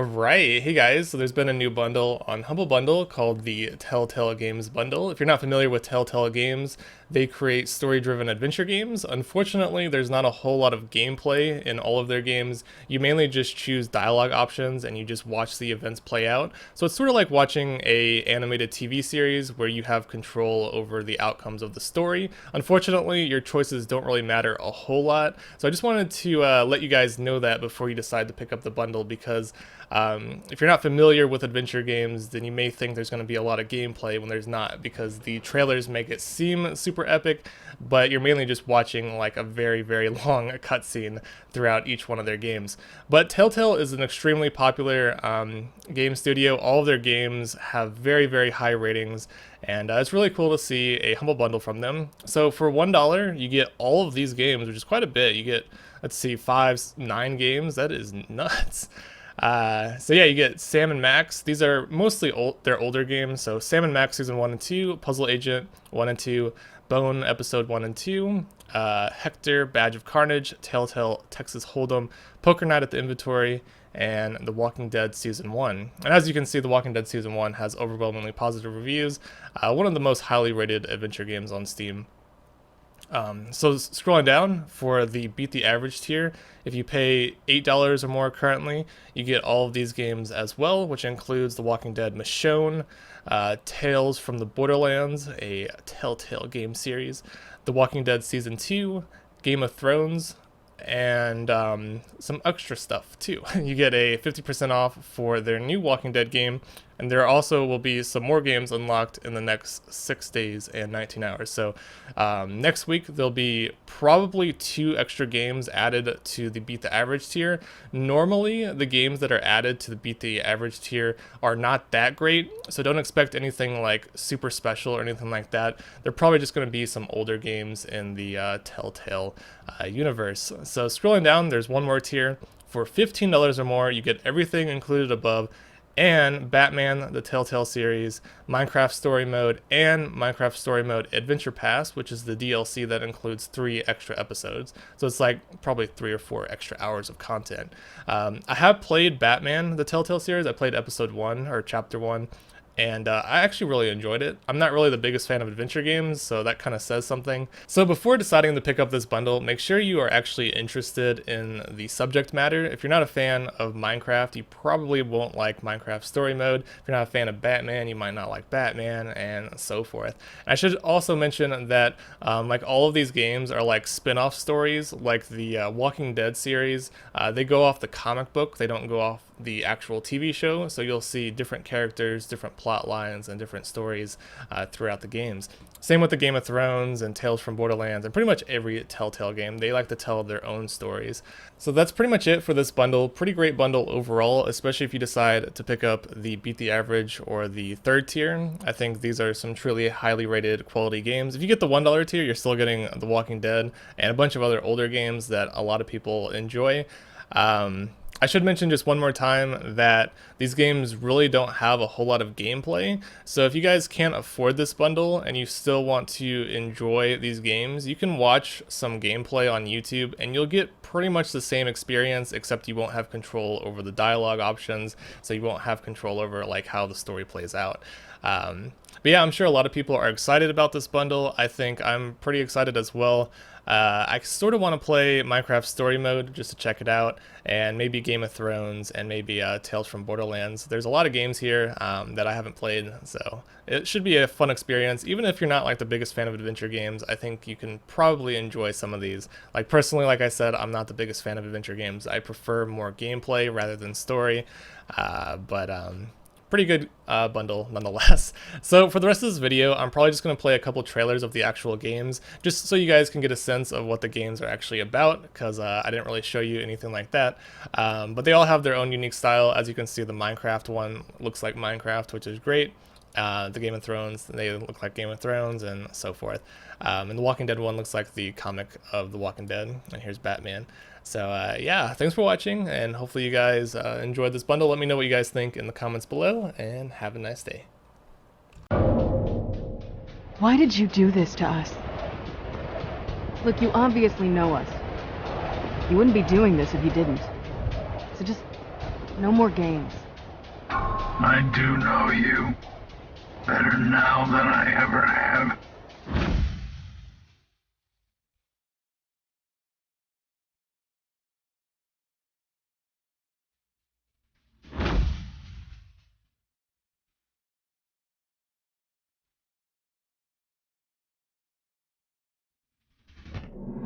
Alright, hey guys, so there's been a new bundle on Humble Bundle called the Telltale Games Bundle. If you're not familiar with Telltale Games, they create story-driven adventure games. Unfortunately, there's not a whole lot of gameplay in all of their games. You mainly just choose dialogue options and you just watch the events play out. So it's sort of like watching a animated TV series where you have control over the outcomes of the story. Unfortunately, your choices don't really matter a whole lot. So I just wanted to let you guys know that before you decide to pick up the bundle, because if you're not familiar with adventure games, then you may think there's going to be a lot of gameplay when there's not, because the trailers make it seem super epic, but you're mainly just watching like a very, very long cutscene throughout each one of their games. But Telltale is an extremely popular game studio. All of their games have very, very high ratings, and it's really cool to see a Humble Bundle from them. So for $1, you get all of these games, which is quite a bit. You get, let's see, 9 games. That is nuts. So yeah, you get Sam and Max. These are mostly their older games. So Sam and Max Season 1 and 2, Puzzle Agent 1 and 2, Bone Episode 1 and 2, Hector, Badge of Carnage, Telltale Texas Hold'em, Poker Night at the Inventory, and The Walking Dead Season 1. And as you can see, The Walking Dead Season 1 has overwhelmingly positive reviews. One of the most highly rated adventure games on Steam. So scrolling down for the Beat the Average tier, if you pay $8 or more currently, you get all of these games as well, which includes The Walking Dead Michonne, Tales from the Borderlands, a Telltale game series, The Walking Dead Season 2, Game of Thrones, and some extra stuff too. You get a 50% off for their new Walking Dead game, and there also will be some more games unlocked in the next 6 days and 19 hours. So next week there'll be probably 2 extra games added to the Beat the Average tier. Normally the games that are added to the Beat the Average tier are not that great, so don't expect anything like super special or anything like that. They're probably just going to be some older games in the Telltale universe. So scrolling down, there's one more tier. For $15 or more, you get everything included above, and Batman, the Telltale series, Minecraft Story Mode, and Minecraft Story Mode Adventure Pass, which is the DLC that includes 3 extra episodes. So it's like probably 3 or 4 extra hours of content. I have played Batman, the Telltale series. I played episode 1 or chapter 1. And I actually really enjoyed it. I'm not really the biggest fan of adventure games, so that kind of says something. So before deciding to pick up this bundle, make sure you are actually interested in the subject matter. If you're not a fan of Minecraft, you probably won't like Minecraft Story Mode. If you're not a fan of Batman, you might not like Batman, and so forth. And I should also mention that like all of these games are like spin-off stories, like the Walking Dead series. They go off the comic book, they don't go off the actual TV show, so you'll see different characters, different plot lines, and different stories throughout the games. Same with the Game of Thrones and Tales from Borderlands, and pretty much every Telltale game. They like to tell their own stories. So that's pretty much it for this bundle. Pretty great bundle overall, especially if you decide to pick up the Beat the Average or the third tier. I think these are some truly highly rated quality games. If you get the $1 tier, you're still getting The Walking Dead and a bunch of other older games that a lot of people enjoy. I should mention just one more time that these games really don't have a whole lot of gameplay. So if you guys can't afford this bundle and you still want to enjoy these games, you can watch some gameplay on YouTube and you'll get pretty much the same experience, except you won't have control over the dialogue options, so you won't have control over like how the story plays out. But yeah, I'm sure a lot of people are excited about this bundle. I think I'm pretty excited as well. I sort of want to play Minecraft Story Mode just to check it out, and maybe Game of Thrones, and maybe Tales from Borderlands. There's a lot of games here that I haven't played, so it should be a fun experience. Even if you're not like the biggest fan of adventure games, I think you can probably enjoy some of these. Like personally, like I said, I'm not the biggest fan of adventure games. I prefer more gameplay rather than story, but pretty good bundle nonetheless. So for the rest of this video, I'm probably just going to play a couple trailers of the actual games, just so you guys can get a sense of what the games are actually about, because I didn't really show you anything like that. But they all have their own unique style. As you can see, the Minecraft one looks like Minecraft, which is great. The Game of Thrones, they look like Game of Thrones, and so forth. And the Walking Dead one looks like the comic of The Walking Dead, and here's Batman. So yeah, thanks for watching, and hopefully you guys enjoyed this bundle. Let me know what you guys think in the comments below, and have a nice day. Why did you do this to us? Look, you obviously know us. You wouldn't be doing this if you didn't. So just No more games. I do know you. Better now than I ever have.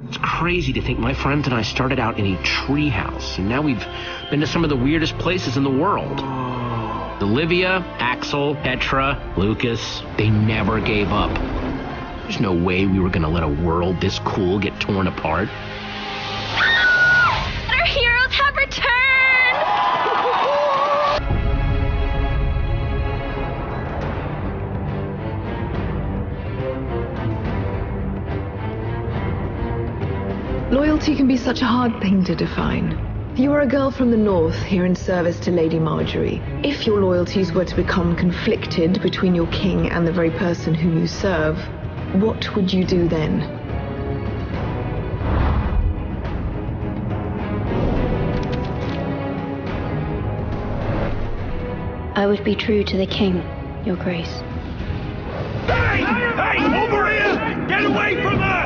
It's crazy to think my friends and I started out in a treehouse, and now we've been to some of the weirdest places in the world. Olivia, Axel, Petra, Lucas, they never gave up. There's no way we were gonna let a world this cool get torn apart. Our heroes have returned! Loyalty can be such a hard thing to define. You are a girl from the north here in service to Lady Marjorie. If your loyalties were to become conflicted between your king and the very person whom you serve, what would you do then? I would be true to the king, Your Grace. Hey! Hey! Over here! Get away from her!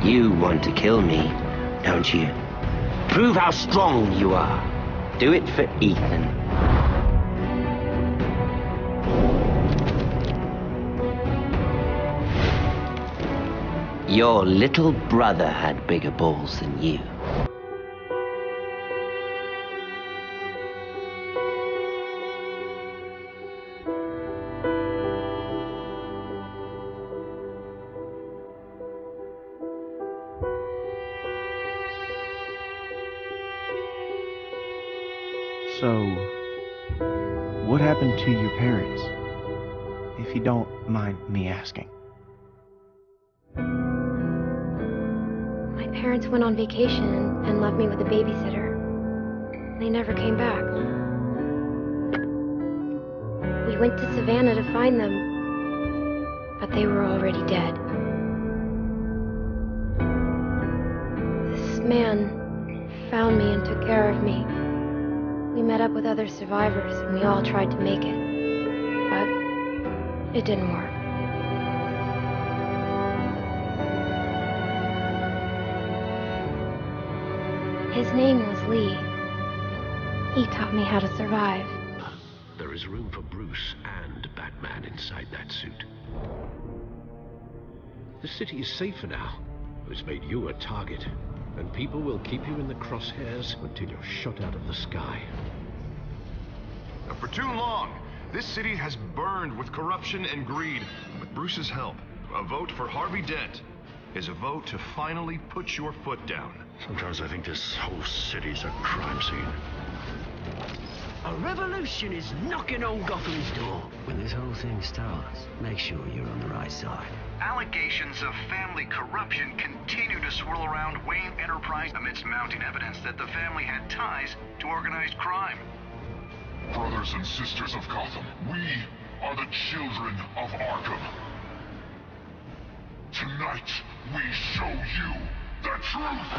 You want to kill me, don't you? Prove how strong you are. Do it for Ethan. Your little brother had bigger balls than you. So, what happened to your parents? If you don't mind me asking. My parents went on vacation and left me with a babysitter. They never came back. We went to Savannah to find them, but they were already dead. This man found me and took care of me. We met up with other survivors, and we all tried to make it. But it didn't work. His name was Lee. He taught me how to survive. There is room for Bruce and Batman inside that suit. The city is safer now. It's made you a target, and people will keep you in the crosshairs until you're shot out of the sky. For too long, this city has burned with corruption and greed. With Bruce's help, a vote for Harvey Dent is a vote to finally put your foot down. Sometimes I think this whole city's a crime scene. A revolution is knocking on Gotham's door. When this whole thing starts, make sure you're on the right side. Allegations of family corruption continue to swirl around Wayne Enterprise amidst mounting evidence that the family had ties to organized crime. Brothers and sisters of Gotham, we are the children of Arkham. Tonight, we show you the truth!